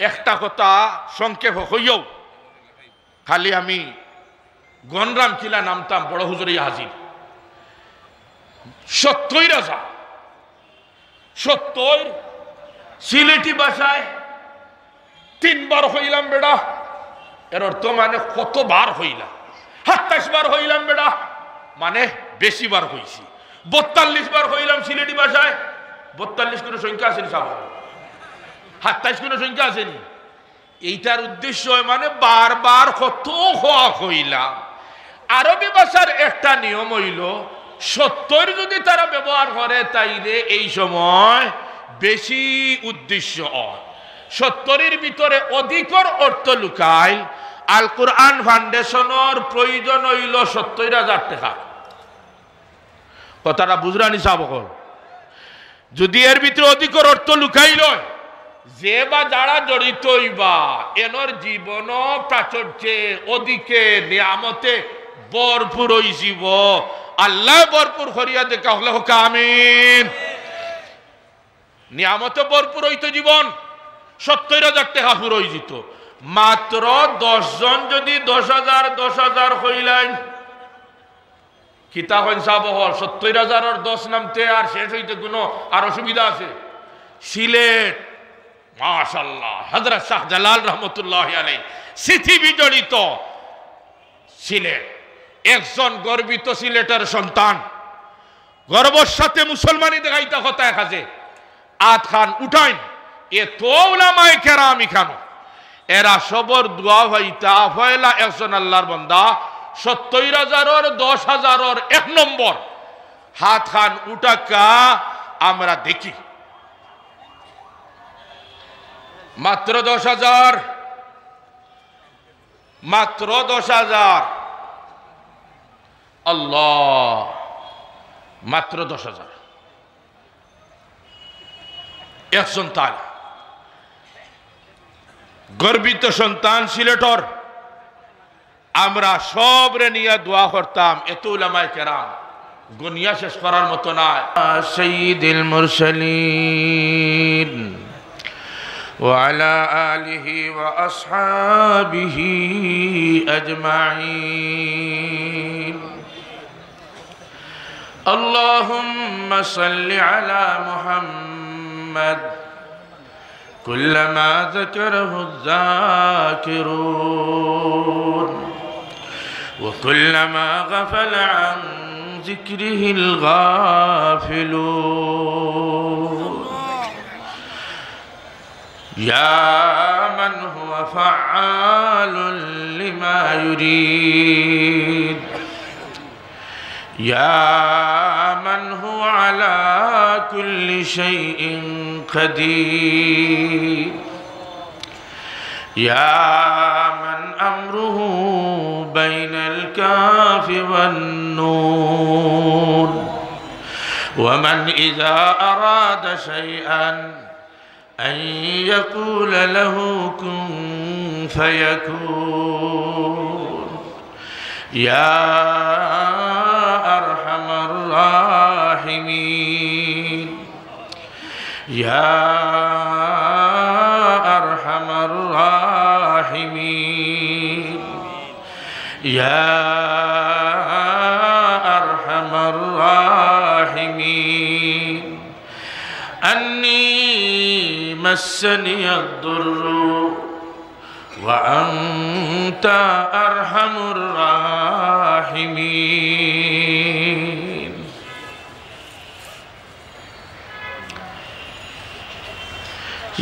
S1: একটা কথা সংক্ষেপ হইও, খালি আমি গনরাম কিলা নামতাম বড় হুজুরে হাজির 70 রাজা, 70 সিলেটি ভাষায় 3 বার হইলাম বেড়া। এর অর্থ মানে কতবার হইলাম? 27 বার হইলাম বেড়া, মানে বেশি বার হইছি। 42 বার হইলাম সিলেটি ভাষায়। 42 কোনো সংখ্যা আসেনি সাহেব, 27 কোনো সংখ্যা আসেনি। এইটার উদ্দেশ্য মানে বারবার কত হওয়া হইলাম। আরবি ভাষার একটা নিয়ম হইল 70 যদি তারা ব্যবহার করে তাইলে এই সময় বেশি উদ্দেশ্য হয়। 70-এর ভিতরে অধিকর অর্থ লুকায়। আল কোরআন ফাউন্ডেশনের প্রয়োজন হইল 70,000 টাকা। কথাটা বুঝরানি সাবকল, যদি এর ভিতরে অধিকর অর্থ লুকাইল, যে বা যারা জড়িত হইবা এনর জীবন প্রাচুর্যে ওদিকে নিয়ামতে ভরপুর হইছিব। আল্লাহ ভরপুর করিয়া দেখা হলে হোক আমিন। নিয়ামতে ভরপুর হইতো জীবন, 70,000 টাকা পুরো হয়ে যেত। মাত্র 10 জন যদি 10,000 হইলেন, কিতা হইন সাব হল 70,000 10 নামতে আর শেষ হইতে কোনো আর অসুবিধা আছে? সিলেট মাশাআল্লাহ হযরত শাহজালাল রহমতুল্লাহ আলাইহি স্মৃতি বিজড়িত সিলেট, একজন গর্বিত সিলেটের সন্তান, গর্বর সাথে মুসলমানি দেখাইতে কথা কাজে আত খান উঠাইন। এ তো উলামায়ে কেরাম ইখানো, এরা সবর দোয়া হইতা পয়লা একজন আল্লাহর বান্দা 70,000 10,000 1 নম্বর হাত খান উঠাকা আমরা দেখি। মাত্র 10,000, মাত্র 10,000। আল্লাহ, মাত্র 10,000। এক সন্তান, গর্বিত সন্তান সিলেটর। আমরা সবরে নিয়ে দোয়া করতাম, এত উলামায়ে কেরাম গুনিয়া শেষ করার মতো নয়। সাইয়্যিদুল মুরসালিন وعلى آله وأصحابه أجمعين. اللهم صل على محمد كلما ذكره الذاكرون وكلما غفل عن ذكره الغافلون. يا من هو فعال لما يريد، يا من هو على كل شيء قدير، يا من أمره بين الكاف والنون، ومن إذا أراد شيئا أن يقول له كن فيكون. يا أرحم الراحمين، يا أرحم الراحمين، يا أرحم الراحمين. أني مسني الضر وأنت أرحم الراحمين.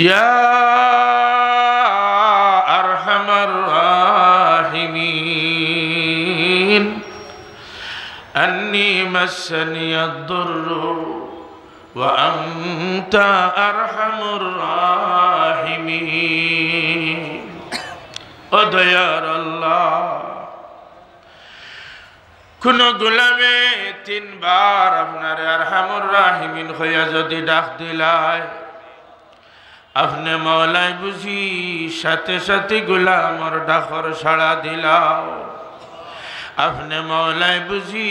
S1: يا أرحم الراحمين. أني مسني الضر وأنت أرحم الراحمين. ও দয়ার আল্লাহ, কোন গোলামে 3 বার আপনার আরহামুর রাহিমিন হইয়া যদি ডাক দিলায়, আপনি মওলাই বুঝি সাথে সাথে গোলামর ডাকর সাড়া দিলাও। আপনি মওলাই বুঝি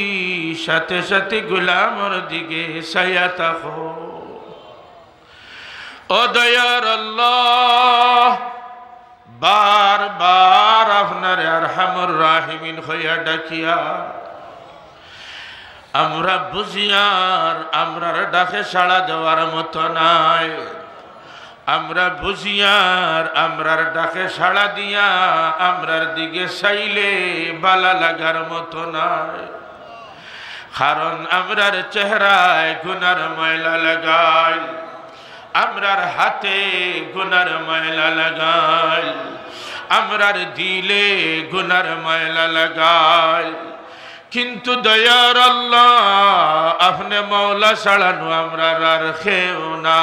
S1: সাথে সাথে গোলামর দিকে চাইয়া থাকো। ও দয়ার আল্লাহ, বার বার আপনার আরহামুর রাহিমিন হইয়া ডাকিয়া আমরা বুঝিয়ার আমরার ডাকে সাড়া দেওয়ার মতো নাই। আমরা বুঝিয়ার আমরার ডাকে সাড়া দিয়া আমরার দিকে চাইলে বালা লাগার মতো নাই। কারণ আমরার চেহারায় গুনার ময়লা লাগাই, আমরার হাতে গুনার ময়লা লাগাই, আমরার দিলে গুনার ময়লা লাগাই। কিন্তু দয়ার আল্লাহ, আপনি মওলা ছাড়ানো আমরার আর খেও না।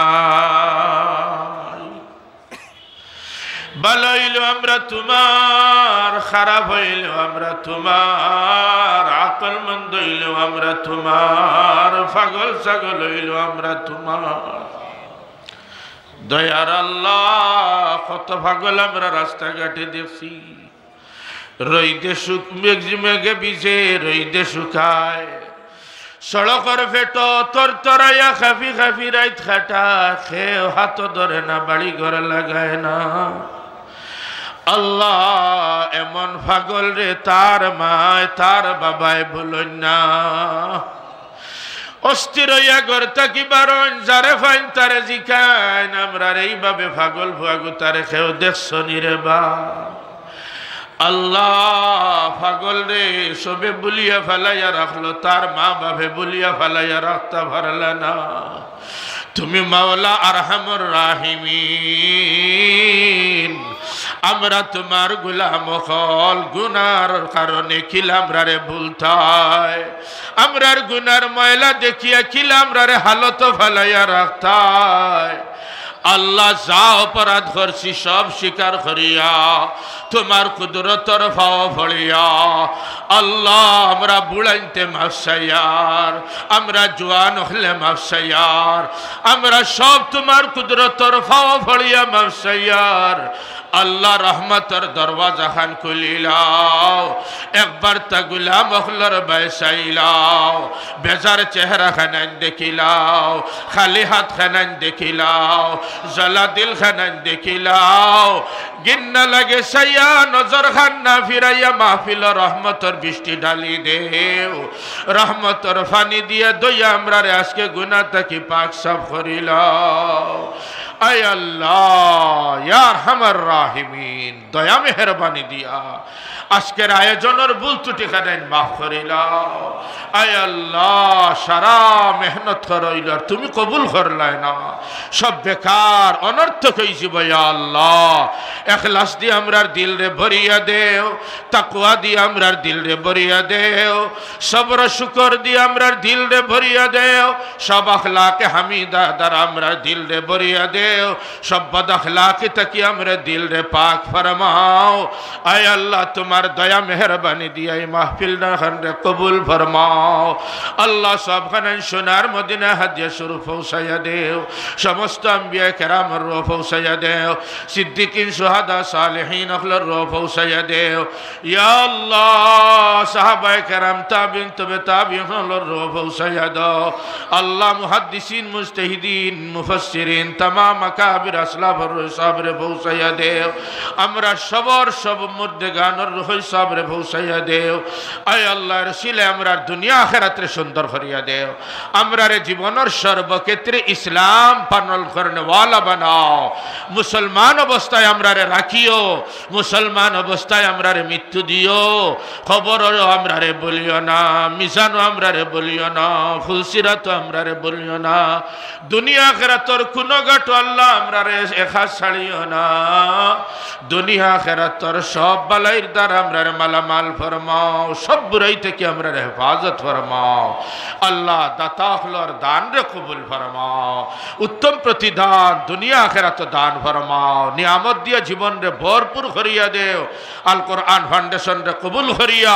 S1: ভালো হইল আমরা তোমার, খারাপ হইল আমরা তোমার, আকলমন্দ হইল আমরা তোমার, পাগল ছাগল হইল আমরা তোমার। দয়ার আল্লাহ, কত পাগল আমরা রাস্তাঘাটে দেখছি, রইদে মেঘে ভিজে রইদে শুকায়, সড়কর ফেট তরতরাইয়া খাফি খাফি রাইত খাটা, খেয়ে হাত ধরে না, বাড়ি ঘর লাগায় না। আল্লাহ, এমন পাগল রে তার মায় তার বাবায় বলুন না। অস্থির হইয়া ঘর থাকি বারণ, যারে ফাইন তারে জিকাইন। আমরা এইভাবে পাগল ভুয়াগু তারে খেয়েও দেখছো নি রে বা। আল্লাহ, পাগল রে সবে বলিয়া ফেলাইয়া রাখলো, তার মা বাপে বলিয়া ফেলাইয়া রাখতে পারলে না। তুমি মাওলা আরহামুর রাহিমিন, আমরা তোমার গোলাম হল, গুনার কারণে কিলামরারে ভুলতায়, আমরার গুনার ময়লা দেখিয়া কিলামরারে হালত ফেলাইয়া রাখতায়। আল্লাহ যা অপরাধ করছি সব স্বীকার করিয়া তোমার কুদরতর ভাও ফলিয়া আল্লাহ আমরা বুড়াইতে মাফসাইয়ার, আমরা জোয়ান হলে মাফসাইয়ার, আমরা সব তোমার কুদরতর ভাও ফলিয়া মাফসাইয়ার। আল্লাহ রহমতর দরওয়াজা খান খুলিলাও, একবার তা গুলাম অখলর বাইসাইলাও, বেজার চেহারা খানান দেখিলাও, খালি হাত খানান দেখিলাও, জলা দিল খানান দেখিলাও, গিন্না লাগে সাইয়া নজর খান না ফিরাইয়া মাহফিল রহমতর বৃষ্টি ঢালি দেও, রহমতর ফানি দিয়া দইয়া আমরা আজকে গুনাহ থাকি পাক সাফ করিলাও। আয় আল্লাহ ইয়া আরহামার রাহিমিন, দয়া মেহরবানি দিয়া আজকের আয়োজনের ভুল ত্রুটি খানাইন মাফ করিলাও। আয় আল্লাহ সারা মেহনত করইল তুমি কবুল করলাই না, সব বেকার অনর্থক হয়েছি ভাইয়া আল্লাহ। এখলাস দিয়ে আমরার দিল রে ভরিয়া দেও, তাকওয়া দিয়ে আমরার দিল রে ভরিয়া দেও, সবর শুকর দিয়ে আমরার দিল রে ভরিয়া দেও, সব আখলাকে হামিদা দ্বারা আমরার দিল রে ভরিয়া দেও, সব বদ আখলাকে তাকি আমরা দিল রে পাক ফরমাও। আয় আল্লাহ তোমার দয়া মেহরবানি দিয়া এই মাহফিল না খান রে কবুল ফরমাও। আল্লাহ সব খানান সোনার মদিনা হাদিয়া স্বরূপ পৌঁছাইয়া দেও, সমস্ত আম্বিয়া কেরামর রূহ পৌঁছাইয়া দেও, সিদ্দিকিন সুহাদা সালেহিন আখলার রূহ পৌঁছাইয়া দেও। ইয়া আল্লাহ সাহাবায়ে কেরাম তাবিন তবে তাবিইনর রূহ পৌঁছাইয়া দাও। আল্লাহ মুহাদ্দিসিন মুজতাহিদিন মুফাসসিরিন तमाम আকাবির আসলাফর রূহ সাবরে পৌঁছাইয়া দেও। আমরা সবর সব মুর্দেগানর রূহ সাবরে পৌঁছাইয়া দেও। আয় আল্লাহর রসিলে আমরা দুনিয়া আখিরাতে সুন্দর করিয়া দেও। আমরারে জীবনের সর্বক্ষেত্রে ইসলাম পালন করনে ওয়ালা বানাও। মুসলমান অবস্থায় আমরারে রাখিও, মুসলমান অবস্থায় আমরারে মৃত্যু দিও। খবরও আমরারে বলিও না, মিজানও আমরারে বলিও না, ফুলসিরাতও আমরারে বলিও না। দুনিয়া আখিরাতের কোন গাট আল্লাহ আমরারে একা ছাড়িও না। দুনিয়া আখিরাতের সব বালাইর দ্বারা আমরারে মালামাল ফরমাও, সব বুরাই থেকে আমরারে হেফাজত ফরমাও। আল্লাহ দাতা হলর দান রে কবুল ফরমাও, উত্তম প্রতিদান দুনিয়া আখিরাত দান ফরমাও। নিয়ামত দিয়া জীবন রে ভরপুর করিয়া দেও। আল কোরআন ফাউন্ডেশন রে কবুল করিয়া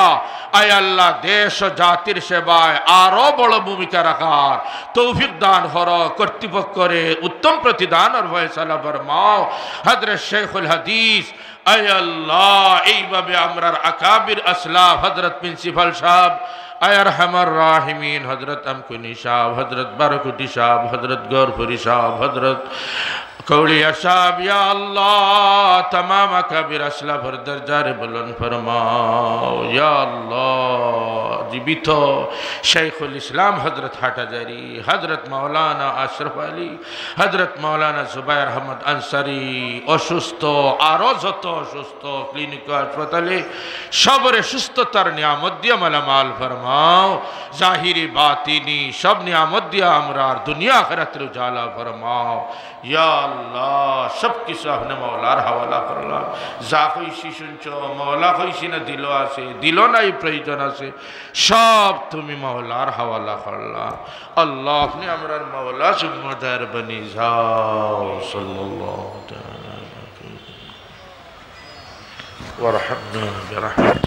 S1: আয় আল্লাহ দেশ ও জাতির সেবায় আরো বড় ভূমিকা রাখার তৌফিক দান কর। কর্তৃপক্ষরে উত্তম প্রতিদান আর ফয়সালা ফরমাও। হযরত শেখুল হাদিস আয় আল্লাহ এইভাবে আমরার আকাবির আসলাফ হযরত প্রিন্সিপাল সাহেব আয় আরহামার রাহিমিন, হযরত আমকুনি সাহেব, হযরত বারকুটি সাহেব, হযরত গৌরপুরি সাহেব, হযরত কৌলিয়া সাহেব, ইয়া আল্লাহ तमाम আকাবির আসলাফের দরজারে বুলন্দ ফরমাও। ইয়া আল্লাহ জীবিত শেখুল ইসলাম হযরত হাটাজারি, হযরত মাওলানা আশরাফ আলী, হযরত মাওলানা জুবায়ের আহমদ আনসারী অসুস্থ, আরো যত অসুস্থ ক্লিনিক হাসপাতালে সবরে সুস্থতার নিয়ামত দিয়া মালামাল ফরমাও। জাহিরি বাতিনি সব নিয়ামত দিয়া আমরা দুনিয়া আখিরাতের উজালা ফরমাও। ইয়া আল্লাহ সব কিছু আপনি মওলার হাওয়ালা করলাম। যা কইছি শুনছ মওলা কইছি না দিল আছে, দিল নাই প্রয়োজন আছে, সব তুমি মওলার হাওয়ালা করলাম। আল্লাহ আপনি আমরার মওলা জিম্মেদার বনি যাও। সাল্লাল্লাহু তাআলা ওয়া রাহমানা বিরহমাতিহি।